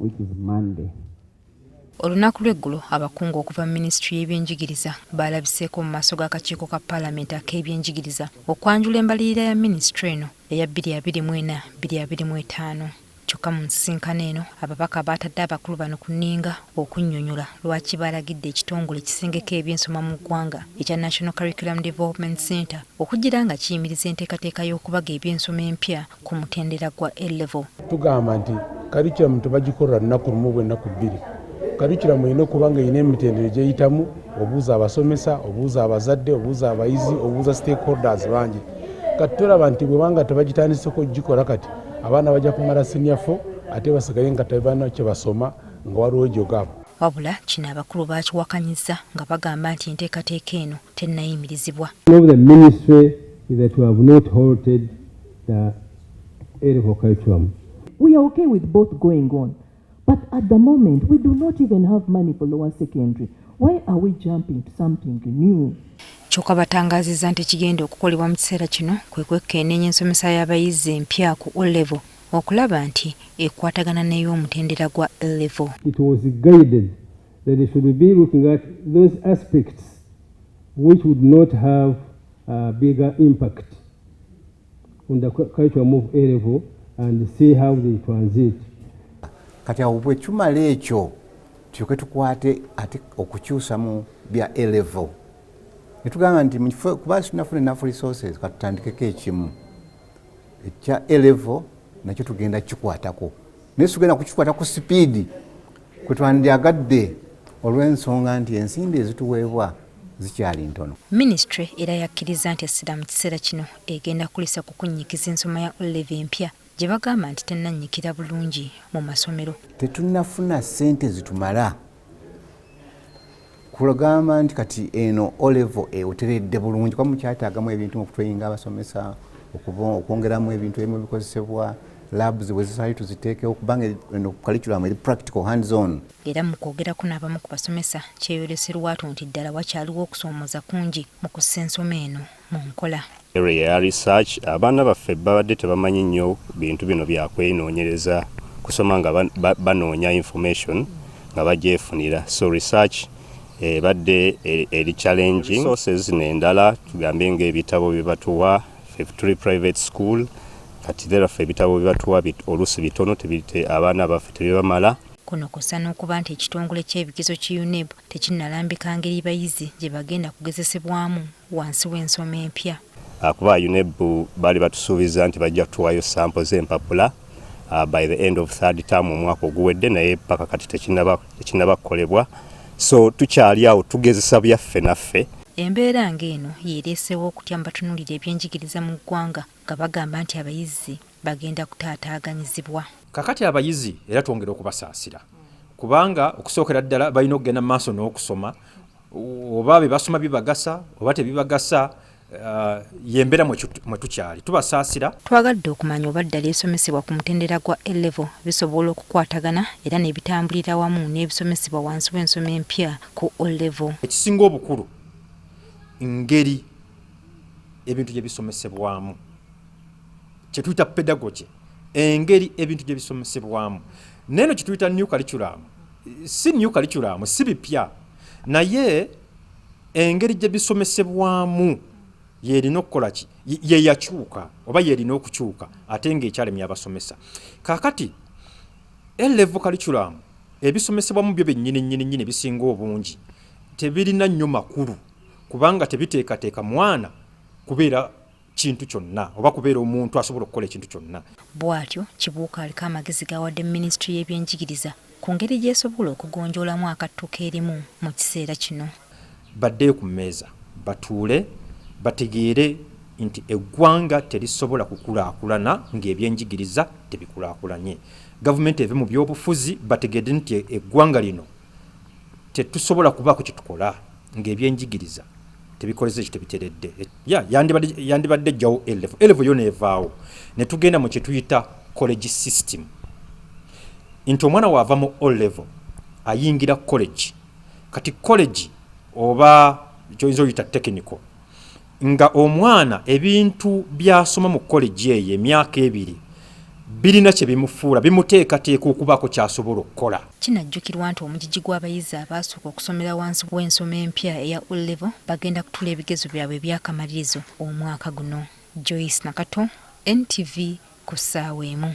which is Monday. Olunaku lw'eggulo abakungu okuva mu minisitule y'eby'enjigiriza balabiseeko mu maaso g'akakiiko ka paalamenti ak'eby'enjigiriza okwanjula embalirira ya minisitule eno eya 2024-2025. Kyokka mu nsisinkano eno ababaka baatadde abakulu bano ku nninga okunnyonnyola lwaki balagidde ekitongole ekisengeka eby'ensoma mu ggwanga ekya National Curriculum Development Center okugira nga kiyimiriza enteekateeka y'okubaga eby'ensoma empya ku mutendera gwa A-level. Tugamba nti curriculum tebagikolera lunaku lumu oba ennaku bbiri. Curriculum erina okuba nga erina emitendera gyeyitamu, obuuza abasomesa, obuuza abazadde, obuuza abayizi, obuuza stakeholders bangi. Kati tulaba nti bwebanga tebagitandiseko gikola kati abaana bajja kumala senior 4 ate basigale nga tebalina kye basoma nga waliwo egyogaabo. Wabula kino abakulu bakiwakanyizza nga bagamba nti enteekateeka eno tennayimirizibwa. Of the ministry is that we have not halted the A-level curriculum. We are okay with both going on, but at the moment we do not even have money for lower secondary. Why are we jumping to something new? Kyokka batangaazizza nti kigenda okukolebwa mu kiseera kino kwe kwekenneenya ensomesa y'abayizi empya ku O-level okulaba nti ekwatagana n'ey'omutendera gwa A-level. It was guided that they should be looking at those aspects which would not have a bigger impact on the curriculum of A-level and see how they transit. Kati awo bwe tumala ekyo tuyoke tukwate ate okukyusa mu bya A-level. Netugamba nti kuba tunafuna enough resources katutandikeko ekimu ekya A-level nakyo tugenda kikwatako naye tugenda kukikwata ku sipiidi kwe twandyagadde olw'ensonga nti ensimbi ezituweebwa zikyali ntono. Minisitule era yakkiriza nti essira mu kiseera kino egenda kulisa ku kunyikiza ensoma ya O-level empya gye bagamba nti tennannyikira bulungi mu masomero. Tetunnafuna ssente zitumala kulagamba nti kati eno O-level ewoteredde bulungi kwa mukyataagamu ebintu okutweyinga abasomesa okwongeramu ebintu ebimu bikozesebwa labs bwe zisali tuziteekewo kubanga eno curriculum eri practical hands on. Era mu kwogerako n'abamu ku basomesa kyeyoleserwatu nti ddala wakyaliwo okusomooza kungi mu kussa ensoma eno mu nkola. Area ya research abaana baffe babadde tebamanyi nnyo bintu bino byakwenoonyereza kusoma nga banoonya information nga bagyefunira, so research badde eri challenging. Sources n'endala tugambe ng'ebitabo bibatuwa tuli private school kati theraffe ebitabo bibatuwa oluusi bitono abaana baffe tebibamala. Kuno kussa n'okuba nti ekitongole ky'ebigezo ki UNEB tekinnalambika ngeri bayizi gye bagenda kugezesebwamu wansi w'ensoma empya. Kuba UNEB baali batusuubiza nti bajja kutuwaayo sample z'empapula by the end of third term omwaka oguwedde naye paka kati tekinnaba kukolebwa, so tukyali awo tugezesa byaffe naffe. Embeera ng'eno yeereesewo okutya mu batunuulira eby'enjigiriza mu ggwanga nga bagamba nti abayizi bagenda kutataganyizibwa. Kakati abayizi era twongera okubasaasira kubanga okusookera ddala balina okugenda mu maaso n'okusoma oba be basoma bibagasa oba tebibagasa yembeera mwe tukyali tubasaasira. Twagadde okumanya oba ddala ebisomesebwa ku mutendera gwa A-level bisobola okukwatagana era n'ebitambulira wamu n'ebisomesebwa wansi w'ensoma empya ku O-level. Ekisinga obukulu ngeri ebintu gye bisomesebwamu kye tuyita pedagogy, engeri ebintu gye bisomesebwamu neno kye tuyita new curriculum. Si new curriculum, si bipya naye engeri gye bisomesebwamu yerina okukola ki ye yakyuka oba yerina okukyuka ate ng'ekyalemye abasomesa. Kakati A-level curriculum ebisomesebwamu byo bennyini bisinga obungi tebirina nnyo makulu kubanga tebiteekateeka mwana kubeera kintu kyonna oba kubeera omuntu asobola okukola ekintu kyonna. Bw'atyo Kibuuka aliko amagezi gawadde minisitule y'ebyenjigiriza ku ngeri gy'esobola okugonjoolamu akattuko erimu mu kiseera kino. Baddeyo ku mmeeza batuule bategeere nti eggwanga terisobola kukulaakulana ng'ebyenjigiriza tebikulaakulanye. Gavumenti eve mu byobufuzi bategeere nti eggwanga lino tetusobola kubaako kye tukola ng'ebyenjigiriza tebikoleze ekyo tebiteredde. Yandibadde ejjawo A-level yo neevaawo ne tugenda mu kye tuyita college system nti omwana waava mu O-level ayingira college. Kati college oba kyoyinza oyita technical nga omwana ebintu byasoma mu college eyo emyaka 2 birina kye bimufuula bimuteekateeka okubaako kyasobola okukola. Kinajjukirwa nti omugigi gw'abayizi abaasooka okusomera wansi w'ensoma empya eya O-level bagenda kutula ebigezo byabwe eby'akamalirizo omwaka guno. Joyce Nakato, NTV ku ssaawa emu.